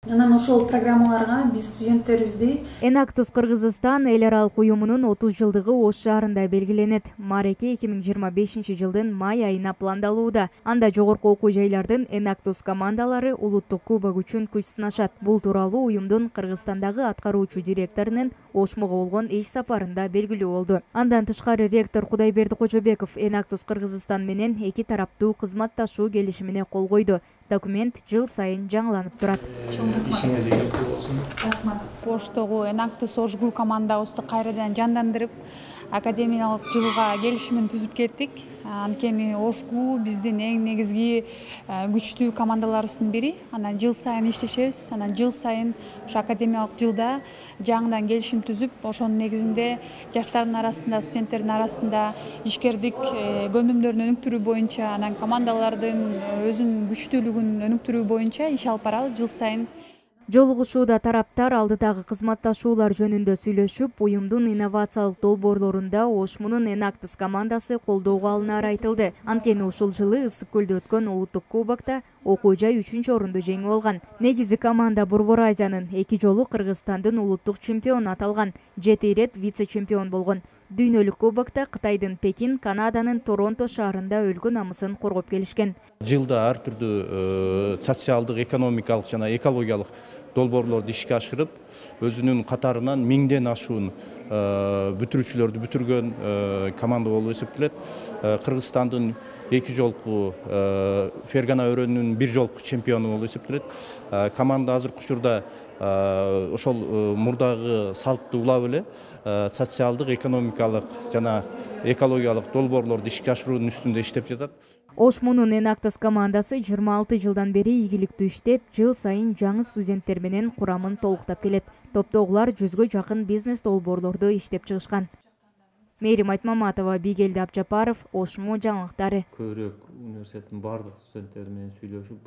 Анан ошол программаларга биз студенттерибизди Enactus Кыргызстан эл аралык уюмунун 30 жылдыгы Ош шаарында белгиленет. Мареке 2025-жылдын май айына пландалууда. Анда жогорку окуу жайлардын Enactus командалары улуттук кубок үчүн күч сынашат. Бул тууралуу уюмдун Кыргызстандагы аткаруучу директорунун Ошмого болгон иш сапарында белгилүү болду. Андан тышкары ректор Кудайберди Кожобеков Enactus Кыргызстан менен эки тараптуу кызматташуу келишимине кол койду. Документ жыл сайын жаңыланып турат. İşiniz iyi olsun. рахмат. Оштогу Enactus Ошгу командабызды кайрадан жандандырып, академиялык жылга келишимин түзүп кеттик. Анткени Ошгу биздин эң негизги күчтүү командаларыбыздын бири. Анан жыл сайын иштешебиз. Анан жыл сайын ошо академиялык жылда жаңыдан келишим түзүп, ошонун негизинде жаштардын арасында, студенттердин арасында ишкердик көнүмдөрүн өнүктүрүү боюнча, анан командалардын өзүнүн күчтүүлүгүн өнүктүрүү боюнча иш алып барабыз жыл сайын. Жолугушууда тараптар алдыдагы кызматташуулар жөнүндө сүйлөшүп, уюмдун инновациялык долбоорлорунда Ошмунун Enactus командасы колдоого алынары айтылды. Анткени ушул жылы Ысык көлдө өткөн улуттук кубокто окуу жай 3-чү орунду жеңип алган. Негизи команда Борбор Азиянын 2 жолу Кыргызстандын улуттук чемпиону аталган, 7 ирет вице-чемпион болгон. Дүйнөлүк кубокто Кытайдын Пекин, Канаданын Торонто шаарында өлкө намысын коргоп келишкен. Жылда ар түрдүү социалдык, экономикалык жана экологиялык долбоорлорду ишке ашырып, өзүнүн катарынан 1000ден ашуун бүтүрүүчүлөрдү бүтүргөн команда болуп эсептелет. Кыргызстандын 2 жолку Фергана өрөөнүнүн 1 жолку чемпиону болуп эсептелет. Команда азыркы учурда ошол мурдагы салтты улап эле социалдык, экономикалык жана экологиялык долбоорлорду ишке ашыруунун үстүндө иштеп жатат. Ошмунун Enactus командасы 26 жылдан бери ийгиликтүү иштеп, жыл сайын жаңы студенттер менен курамын толуктап келет. Топтогулар 100гө жакын бизнес долбоорлорду иштеп чыгышкан. Мээрим Айтмаматова, Бигелди Абжапаров, Ошмо жаңылыктары. Көбүрөөк университеттин бардык студенттери менен сүйлөшүп